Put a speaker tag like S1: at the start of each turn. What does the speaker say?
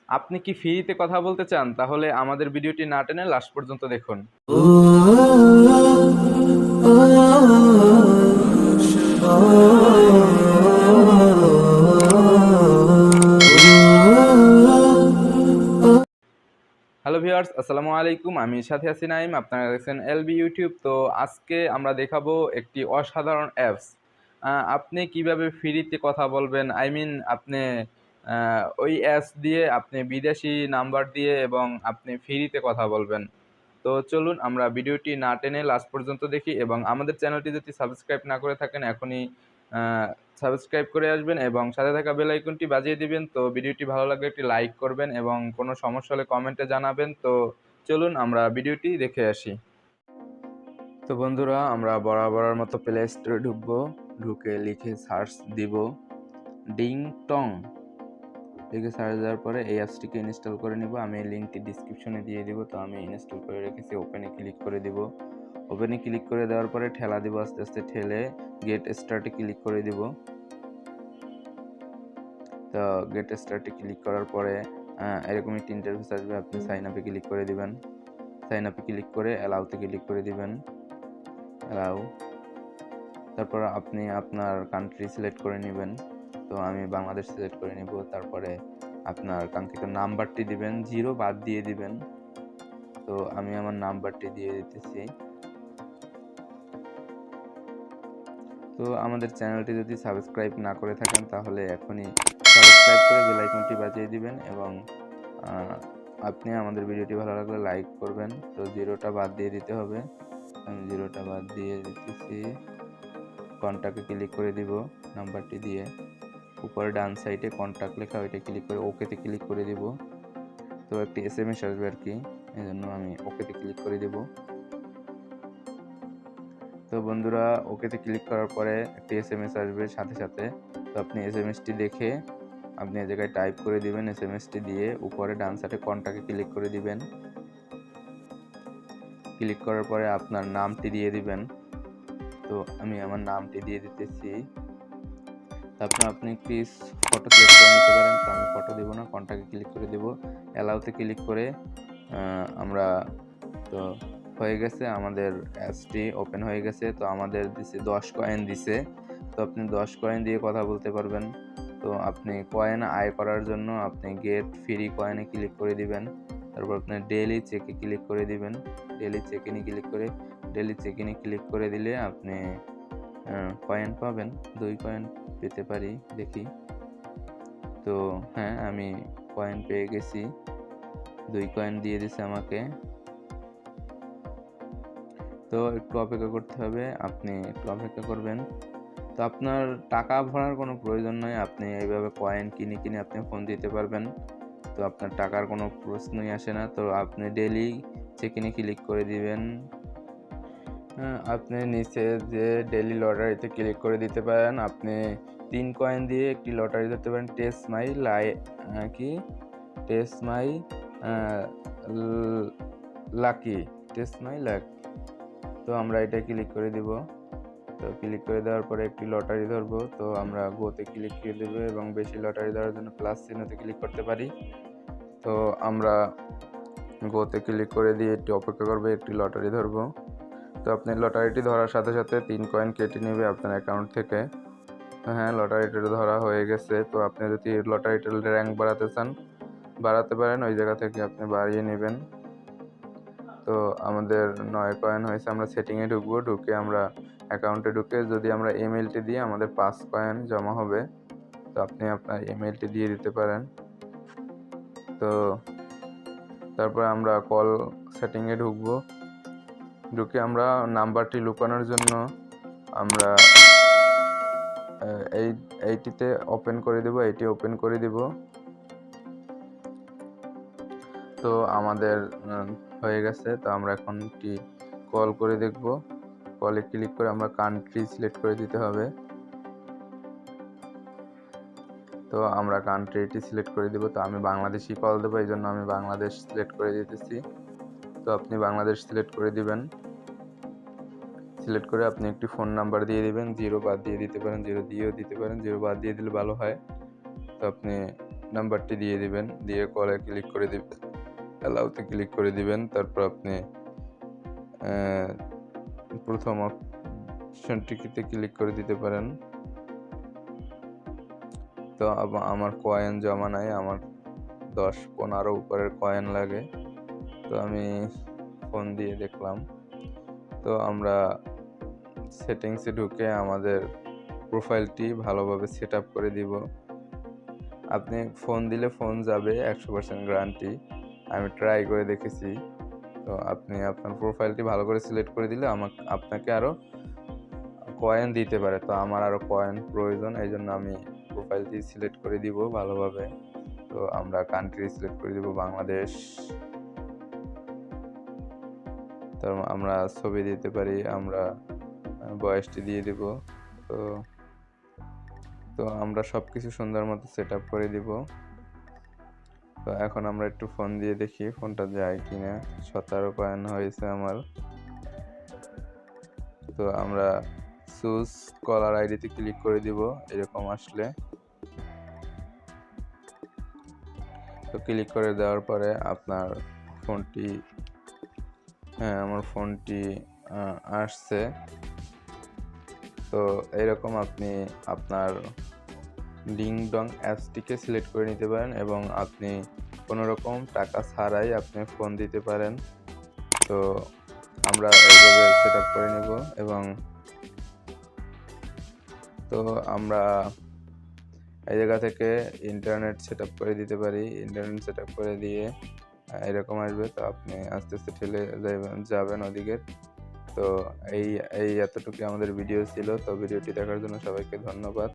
S1: আপনি কি ফ্রিতে কথা বলতে চান? তাহলে আমাদের ভিডিওটি না টেনে লাস্ট পর্যন্ত দেখুন। হ্যালো ভিউয়ার্স, আসসালামু আলাইকুম। আমি সাথে আছি নাইম। আপনারা দেখছেন L.B.YouTube। তো আজকে আমরা দেখাবো একটি অসাধারণ অ্যাপস। আপনি কিভাবে ফ্রিতে কথা বলবেন, আপনি ওই অ্যাপস দিয়ে আপনি বিদেশি নাম্বার দিয়ে এবং আপনি ফ্রিতে কথা বলবেন। তো চলুন আমরা ভিডিওটি না টেনে লাস্ট পর্যন্ত দেখি, এবং আমাদের চ্যানেলটি যদি সাবস্ক্রাইব না করে থাকেন এখনই সাবস্ক্রাইব করে আসবেন এবং সাথে থাকা বেল আইকনটি বাজিয়ে দিবেন। তো ভিডিওটি ভালো লাগলে একটি লাইক করবেন এবং কোনো সমস্যা হলে কমেন্টে জানাবেন। তো চলুন আমরা ভিডিওটি দেখে আসি। তো বন্ধুরা, আমরা বরাবরের মতো প্লে স্টোরে ঢুকবো। ঢুকে লিখে সার্চ দিব ডিংটং। লিখে সার্চ দেওয়ার পরে এই অ্যাপসটিকে ইনস্টল করে নিব। আমি এই লিঙ্কটি ডিসক্রিপশনে দিয়ে দিব। তো আমি ইনস্টল করে রেখেছি। ওপেনে ক্লিক করে দিব। ওপেনে ক্লিক করে দেওয়ার পরে ঠেলা দিব, আস্তে আস্তে ঠেলে গেট স্টার্টে ক্লিক করে দিব। তো গেট স্টার্টে ক্লিক করার পরে এরকম একটি ইন্টারফেস আসবে। আপনি সাইন আপে ক্লিক করে দিবেন। সাইন আপে ক্লিক করে অ্যালাউতে ক্লিক করে দিবেন। অ্যালাউ। তারপর আপনি আপনার কান্ট্রি সিলেক্ট করে নেবেন। তো আমি বাংলাদেশ সিলেক্ট করে নিব। তারপরে আপনার কাঙ্ক্ষিত নাম্বারটি দিবেন, 0 বাদ দিয়ে দিবেন। তো আমি আমার নাম্বারটি দিয়ে দিতেছি। তো আমাদের চ্যানেলটি যদি সাবস্ক্রাইব না করে থাকেন তাহলে এখনই সাবস্ক্রাইব করে বেল আইকনটি বাজিয়ে দিবেন এবং আপনি আমাদের ভিডিওটি ভালো লাগলে লাইক করবেন। তো 0টা বাদ দিয়ে দিতে হবে। আমি 0টা বাদ দিয়ে দিতেছি। কন্টাক্টে ক্লিক করে দিব নাম্বারটি দিয়ে। উপরে ডান সাইডে কন্টাক্ট লেখা, ওইটা ক্লিক করে ওকেতে ক্লিক করে দিব। তো একটি SMS আসবে আর কি, এই জন্য আমি ওকেতে ক্লিক করে দিব। তো বন্ধুরা, ওকেতে ক্লিক করার পরে একটি SMS আসবে সাথে সাথে। তো আপনি SMSটি দেখে আপনি এই জায়গায় টাইপ করে দিবেন। SMSটি দিয়ে উপরে ডান সাইডে কন্টাক্টে ক্লিক করে দিবেন। ক্লিক করার পরে আপনার নামটি দিয়ে দিবেন। তো আমি আমার নামটি দিয়ে দিতেছি। তারপর আপনি একটি ফটো সিলেক্ট করে নিতে পারেন। তো আমি ফটো দেবো না, কন্টাক্টে ক্লিক করে দেবো। অ্যালাউতে ক্লিক করে আমরা তো হয়ে গেছে, আমাদের অ্যাপসটি ওপেন হয়ে গেছে। তো আমাদের দিছে 10 কয়েন দিছে। তো আপনি 10 কয়েন দিয়ে কথা বলতে পারবেন। তো আপনি কয়েন আয় করার জন্য আপনি গেট ফ্রি কয়েনে ক্লিক করে দিবেন। তারপর আপনি ডেইলি চেকে ক্লিক করে দিবেন। ডেইলি চেকিনে ক্লিক করে দিলে আপনি কয়েন পাবেন। 2 কয়েন পেতে পারি, দেখি। তো হ্যাঁ, আমি কয়েন পেয়ে গেছি। 2 কয়েন দিয়ে দিছে আমাকে। তো একটু অপেক্ষা করতে হবে, আপনি একটু অপেক্ষা করবেন। তো আপনার টাকা ভরার কোনো প্রয়োজন নয়। আপনি এইভাবে কয়েন কিনে আপনি ফোন দিতে পারবেন। তো আপনার টাকার কোনো প্রশ্নই আসে না। তো আপনি ডেইলি চেকিনে ক্লিক করে দিবেন। আপনি নিচে যে ডেইলি লটারিতে ক্লিক করে দিতে পারেন। আপনি 3 কয়েন দিয়ে একটি লটারি ধরতে পারেন। টেস্ট মাই লাকি। তো আমরা এটা ক্লিক করে দিব। তো ক্লিক করে দেওয়ার পরে একটি লটারি ধরবো। তো আমরা গোতে ক্লিক করে দেবো এবং বেশি লটারি ধরার জন্য প্লাস চিহ্নতে ক্লিক করতে পারি। তো আমরা গোতে ক্লিক করে দিয়ে একটু অপেক্ষা করবো, একটি লটারি ধরবো। তো আপনি লটারিটি ধরার সাথে সাথে 3 কয়েন কেটে নেবে আপনার অ্যাকাউন্ট থেকে। হ্যাঁ, লটারিটা ধরা হয়ে গেছে। তো আপনি যদি লটারিটার র্যাঙ্ক বাড়াতে পারেন, ওই জায়গা থেকে আপনি বাড়িয়ে নেবেন। তো আমাদের 9 কয়েন হয়েছে। আমরা সেটিংয়ে ঢুকবো। ঢুকে আমরা অ্যাকাউন্টে ঢুকে যদি আমরা ইমেলটি দিই আমাদের 5 কয়েন জমা হবে। তো আপনি আপনার ইমেলটি দিয়ে দিতে পারেন। তো তারপরে আমরা কল সেটিংয়ে ঢুকবো। ঢুকে আমরা নাম্বারটি লুকানোর জন্য আমরা এইটিতে ওপেন করে দেব। এইটি ওপেন করে দিব। তো আমাদের হয়ে গেছে। তো আমরা এখন একটি কল করে দেখব। কলে ক্লিক করে আমরা কান্ট্রি সিলেক্ট করে দিতে হবে। তো আমরা কান্ট্রিটি সিলেক্ট করে দিব। তো আমি বাংলাদেশি কল দেবো, এই জন্য আমি বাংলাদেশ সিলেক্ট করে দিতেছি। তো আপনি বাংলাদেশ সিলেক্ট করে দিবেন। সিলেক্ট করে আপনি একটি ফোন নাম্বার দিয়ে দিবেন। 0 বাদ দিয়ে দিতে পারেন, 0 দিয়েও দিতে পারেন। 0 বাদ দিয়ে দিলে ভালো হয়। তো আপনি নাম্বারটি দিয়ে দিবেন, দিয়ে কলে ক্লিক করে দিবেন, অ্যালাউতে ক্লিক করে দিবেন। তারপর আপনি প্রথম অপশনটিতে ক্লিক করে দিতে পারেন। তো আমার কয়েন জমা নাই, আমার 10-15 উপরের কয়েন লাগে। তো আমি ফোন দিয়ে দেখলাম। তো আমরা সেটিংসে ঢুকে আমাদের প্রোফাইলটি ভালোভাবে সেট আপ করে দিব। আপনি ফোন দিলে ফোন যাবে, 100% গ্যারান্টি। আমি ট্রাই করে দেখেছি। তো আপনি আপনার প্রোফাইলটি ভালো করে সিলেক্ট করে দিলে আপনাকে আরও কয়েন দিতে পারে। তো আমার আরও কয়েন প্রয়োজন, এই জন্য আমি প্রোফাইলটি সিলেক্ট করে দিব ভালোভাবে। তো আমরা কান্ট্রি সিলেক্ট করে দিব বাংলাদেশ। তো আমরা ছবি দিতে পারি, আমরা বয়সটি দিয়ে দিব। তো আমরা সব কিছু সুন্দর মতো সেট আপ করে দিব। তো এখন আমরা একটু ফোন দিয়ে দেখি ফোনটা যায় কিনা। 17 কয়েন হয়েছে আমার। তো আমরা চুজ কলার আইডিতে ক্লিক করে দিব এরকম আসলে। তো ক্লিক করে দেওয়ার পরে আপনার ফোনটি, আমার ফোনটি আসছে। তো এরকম আপনি আপনার ডিংডং অ্যাপসটিকে সিলেক্ট করে নিতে পারেন এবং আপনি কোনো রকম টাকা ছাড়াই আপনি ফোন দিতে পারেন। তো আমরা এইভাবে সেট আপ করে নেব এবং তো আমরা এই জায়গা থেকে ইন্টারনেট সেট আপ করে দিতে পারি। ইন্টারনেট সেট আপ করে দিয়ে এরকম আসবে। তো আপনি আস্তে আস্তে ঠেলে যাবেন ওদিকে। তো এই এতটুকু আমাদের ভিডিও ছিল। তো ভিডিওটি দেখার জন্য সবাইকে ধন্যবাদ।